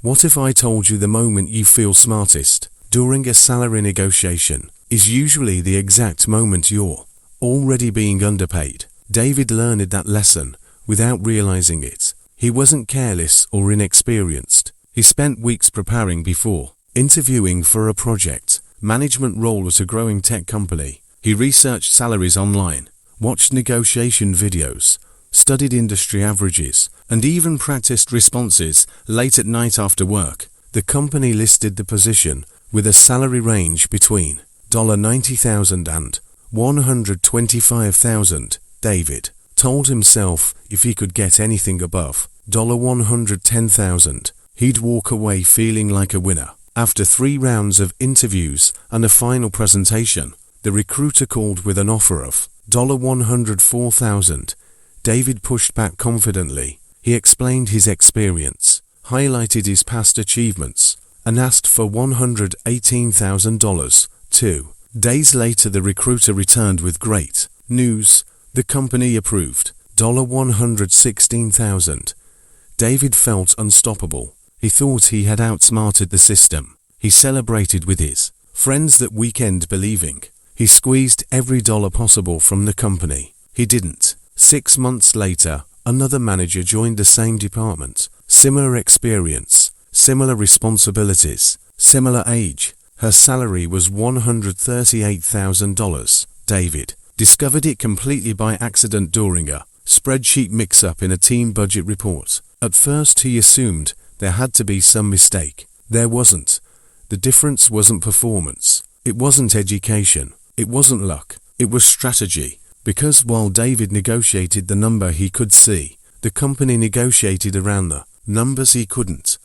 What if I told you the moment you feel smartest during a salary negotiation is usually the exact moment you're already being underpaid? David learned that lesson without realizing it. He wasn't careless or inexperienced. He spent weeks preparing before interviewing for a project management role at a growing tech company. He researched salaries online, watched negotiation videos, studied industry averages, and even practiced responses late at night after work. The company listed the position with a salary range between $90,000 and $125,000. David told himself if he could get anything above $110,000, he'd walk away feeling like a winner. After 3 rounds of interviews and a final presentation, the recruiter called with an offer of $104,000. David pushed back confidently. He explained his experience, highlighted his past achievements, and asked for $118,000. 2 days later, the recruiter returned with great news. The company approved $116,000. David felt unstoppable. He thought he had outsmarted the system. He celebrated with his friends that weekend, believing he squeezed every dollar possible from the company. He didn't. 6 months later, another manager joined the same department. Similar experience, similar responsibilities, similar age. Her salary was $138,000. David discovered it completely by accident during a spreadsheet mix-up in a team budget report. At first he assumed there had to be some mistake. There wasn't. The difference wasn't performance. It wasn't education. It wasn't luck. It was strategy. Because while David negotiated the number he could see, the company negotiated around the numbers he couldn't.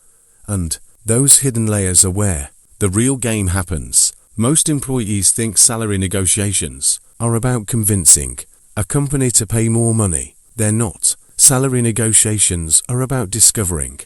And those hidden layers are where the real game happens. Most employees think salary negotiations are about convincing a company to pay more money. They're not. Salary negotiations are about discovering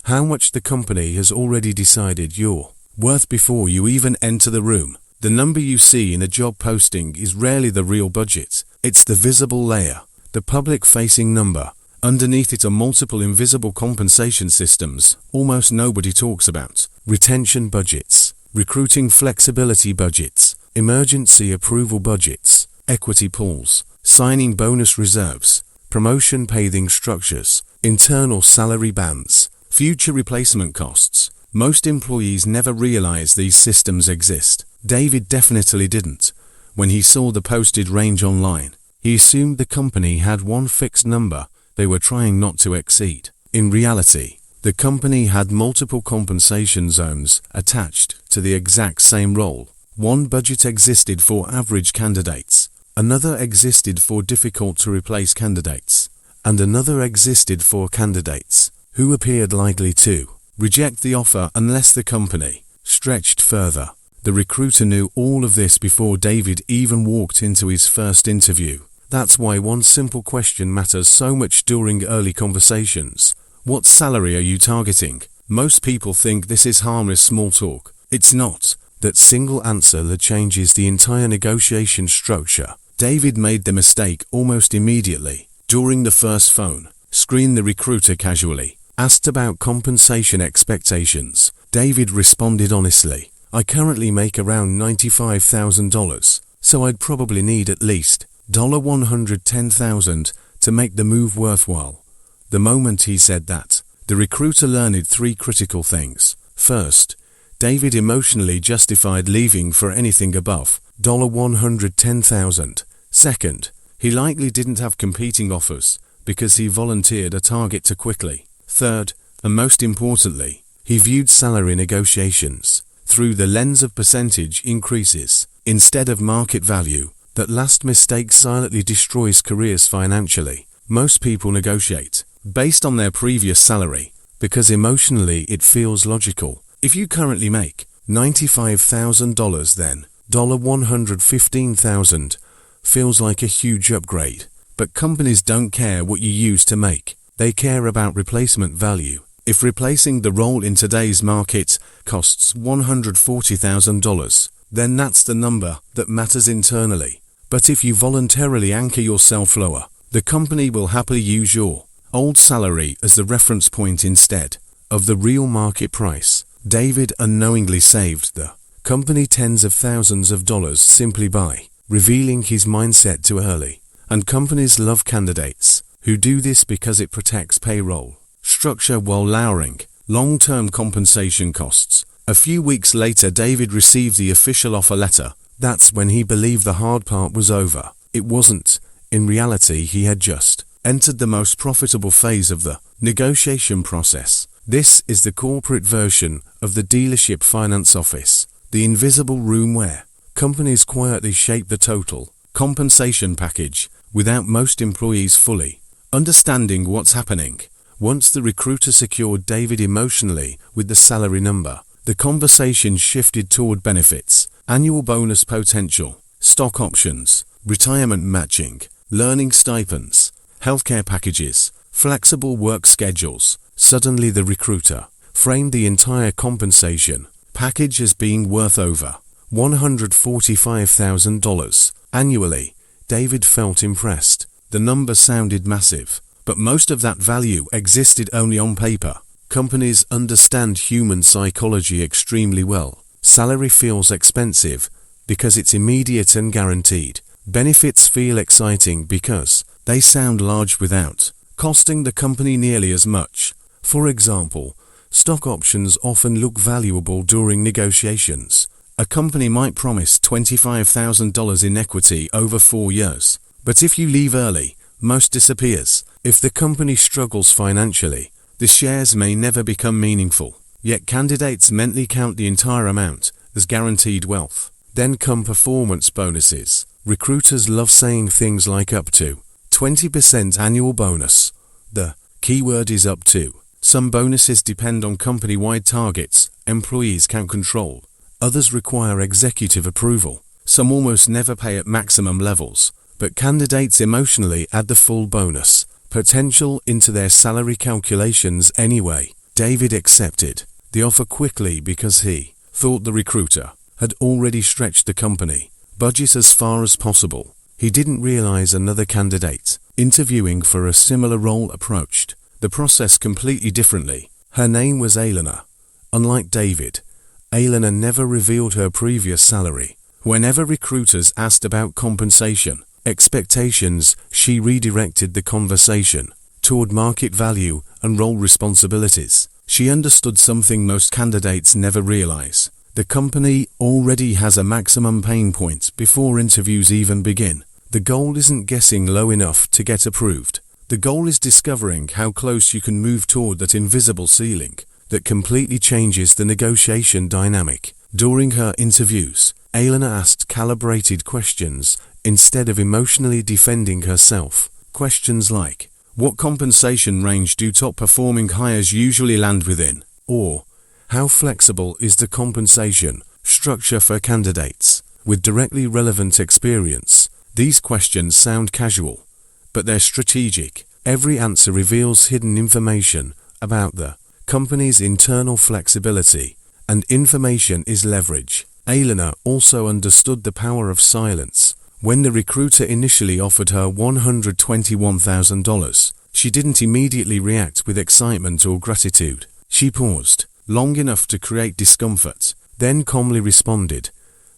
how much the company has already decided you're worth before you even enter the room. The number you see in a job posting is rarely the real budget. It's the visible layer, the public-facing number. Underneath it are multiple invisible compensation systems almost nobody talks about. Retention budgets, recruiting flexibility budgets, emergency approval budgets, equity pools, signing bonus reserves, promotion paying structures, internal salary bands, future replacement costs. Most employees never realize these systems exist. David definitely didn't. When he saw the posted range online, he assumed the company had one fixed number they were trying not to exceed. In reality, the company had multiple compensation zones attached to the exact same role. One budget existed for average candidates, another existed for difficult-to-replace candidates, and another existed for candidates who appeared likely to reject the offer unless the company stretched further. The recruiter knew all of this before David even walked into his first interview. That's why one simple question matters so much during early conversations. What salary are you targeting? Most people think this is harmless small talk. It's not. That single answer that changes the entire negotiation structure. David made the mistake almost immediately. During the first phone screen, the recruiter casually asked about compensation expectations. David responded honestly, "I currently make around $95,000, so I'd probably need at least $110,000 to make the move worthwhile." The moment he said that, the recruiter learned 3 critical things. First, David emotionally justified leaving for anything above $110,000. Second, he likely didn't have competing offers because he volunteered a target too quickly. Third, and most importantly, he viewed salary negotiations through the lens of percentage increases instead of market value. That last mistake silently destroys careers financially. Most people negotiate based on their previous salary because emotionally it feels logical. If you currently make $95,000, then $115,000 feels like a huge upgrade. But companies don't care what you used to make. They care about replacement value. If replacing the role in today's market costs $140,000, then that's the number that matters internally. But if you voluntarily anchor yourself lower, the company will happily use your old salary as the reference point instead. of the real market price. David unknowingly saved the company tens of thousands of dollars simply by revealing his mindset too early. And companies love candidates who do this because it protects payroll structure while lowering long-term compensation costs. A few weeks later, David received the official offer letter. That's when he believed the hard part was over. It wasn't. In reality, he had just entered the most profitable phase of the negotiation process. This is the corporate version of the dealership finance office, the invisible room where companies quietly shape the total compensation package without most employees fully understanding what's happening. Once the recruiter secured David emotionally with the salary number, the conversation shifted toward benefits, annual bonus potential, stock options, retirement matching, learning stipends, healthcare packages, flexible work schedules. Suddenly the recruiter framed the entire compensation package as being worth over $145,000 annually. David felt impressed. The number sounded massive, but most of that value existed only on paper. Companies understand human psychology extremely well. Salary feels expensive because it's immediate and guaranteed. Benefits feel exciting because they sound large without costing the company nearly as much. For example, stock options often look valuable during negotiations. A company might promise $25,000 in equity over 4 years, but if you leave early, most disappears. If the company struggles financially, the shares may never become meaningful. Yet candidates mentally count the entire amount as guaranteed wealth. Then come performance bonuses. Recruiters love saying things like up to 20% annual bonus. The keyword is up to. Some bonuses depend on company-wide targets employees can control. Others require executive approval. Some almost never pay at maximum levels, but candidates emotionally add the full bonus potential into their salary calculations anyway. David accepted the offer quickly because he thought the recruiter had already stretched the company budget as far as possible. He didn't realize another candidate interviewing for a similar role approached the process completely differently. Her name was Elena. Unlike David, Elena never revealed her previous salary. Whenever recruiters asked about compensation expectations, she redirected the conversation toward market value and role responsibilities. She understood something most candidates never realize. The company already has a maximum pain point before interviews even begin. The goal isn't guessing low enough to get approved. The goal is discovering how close you can move toward that invisible ceiling that completely changes the negotiation dynamic. During her interviews, Elena asked calibrated questions instead of emotionally defending herself. Questions like, what compensation range do top-performing hires usually land within? Or, how flexible is the compensation structure for candidates with directly relevant experience? These questions sound casual, but they're strategic. Every answer reveals hidden information about the company's internal flexibility, and information is leverage. Elena also understood the power of silence. When the recruiter initially offered her $121,000, she didn't immediately react with excitement or gratitude. She paused long enough to create discomfort, then calmly responded,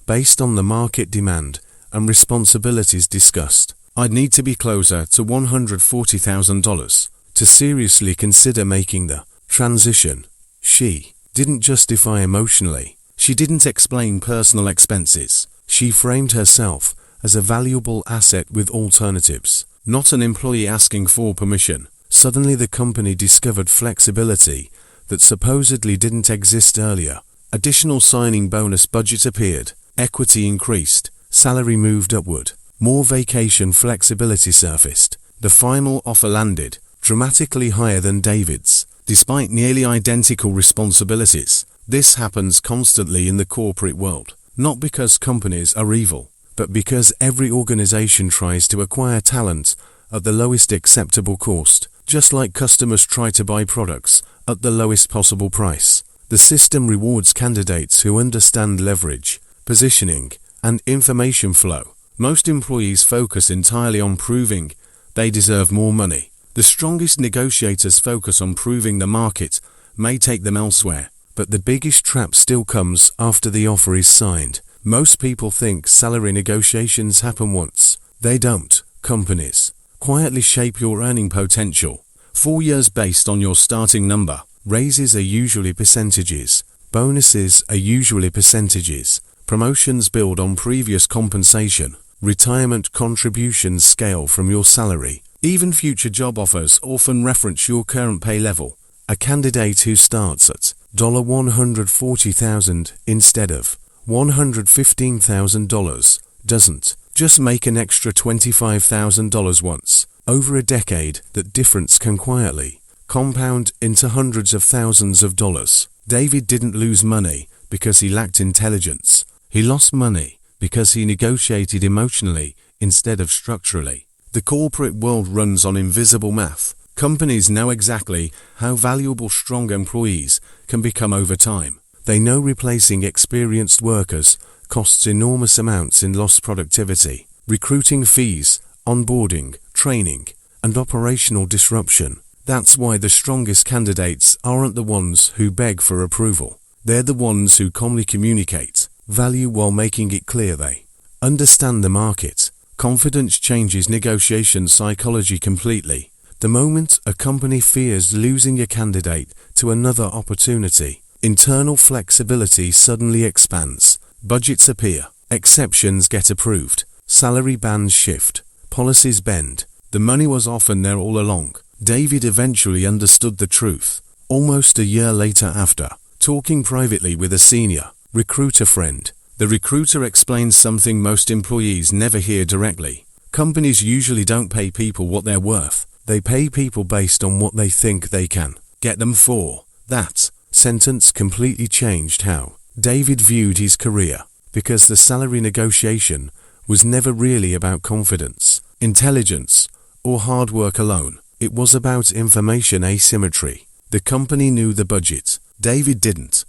based on the market demand and responsibilities discussed, I'd need to be closer to $140,000 to seriously consider making the transition. She didn't justify emotionally. She didn't explain personal expenses. She framed herself as a valuable asset with alternatives, not an employee asking for permission. Suddenly the company discovered flexibility that supposedly didn't exist earlier. Additional signing bonus budget appeared, equity increased, salary moved upward, more vacation flexibility surfaced. The final offer landed, dramatically higher than David's, despite nearly identical responsibilities. This happens constantly in the corporate world, not because companies are evil, but because every organization tries to acquire talent at the lowest acceptable cost, just like customers try to buy products at the lowest possible price. The system rewards candidates who understand leverage, positioning, and information flow. Most employees focus entirely on proving they deserve more money. The strongest negotiators focus on proving the market may take them elsewhere. But the biggest trap still comes after the offer is signed. Most people think salary negotiations happen once. They don't. Companies quietly shape your earning potential. 4 years based on your starting number. Raises are usually percentages. Bonuses are usually percentages. Promotions build on previous compensation. Retirement contributions scale from your salary. Even future job offers often reference your current pay level. A candidate who starts at $140,000 instead of $115,000 doesn't just make an extra $25,000 once. Over a decade, that difference can quietly compound into hundreds of thousands of dollars. David didn't lose money because he lacked intelligence. He lost money because he negotiated emotionally instead of structurally. The corporate world runs on invisible math. Companies know exactly how valuable strong employees can become over time. They know replacing experienced workers costs enormous amounts in lost productivity, recruiting fees, onboarding, training, and operational disruption. That's why the strongest candidates aren't the ones who beg for approval. They're the ones who calmly communicate value while making it clear they understand the market. Confidence changes negotiation psychology completely. The moment a company fears losing a candidate to another opportunity, internal flexibility suddenly expands. Budgets appear. Exceptions get approved. Salary bands shift. Policies bend. The money was often there all along. David eventually understood the truth, almost a year later after talking privately with a senior recruiter friend. The recruiter explains something most employees never hear directly. Companies usually don't pay people what they're worth. They pay people based on what they think they can get them for. That sentence completely changed how David viewed his career, because the salary negotiation was never really about confidence, intelligence, or hard work alone. It was about information asymmetry. The company knew the budget. David didn't.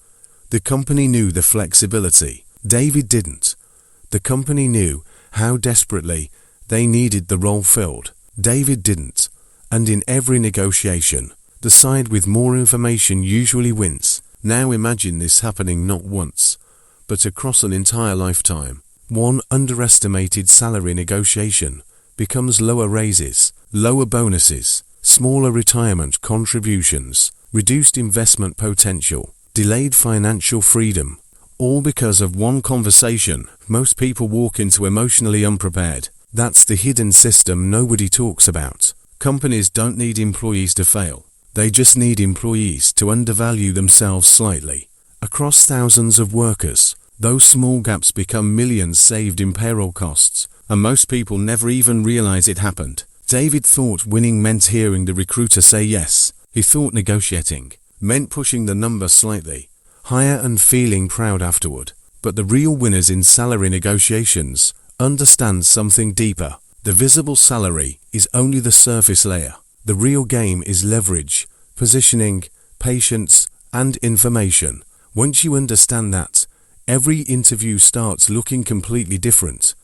The company knew the flexibility. David didn't. The company knew how desperately they needed the role filled. David didn't. And in every negotiation, the side with more information usually wins. Now imagine this happening not once, but across an entire lifetime. One underestimated salary negotiation becomes lower raises, lower bonuses, smaller retirement contributions, reduced investment potential, delayed financial freedom, all because of one conversation. Most people walk into emotionally unprepared. That's the hidden system nobody talks about. Companies don't need employees to fail. They just need employees to undervalue themselves slightly. Across thousands of workers, those small gaps become millions saved in payroll costs, and most people never even realize it happened. David thought winning meant hearing the recruiter say yes. He thought negotiating meant pushing the number slightly higher and feeling proud afterward. But the real winners in salary negotiations understand something deeper. The visible salary is only the surface layer. The real game is leverage, positioning, patience, and information. Once you understand that, every interview starts looking completely different.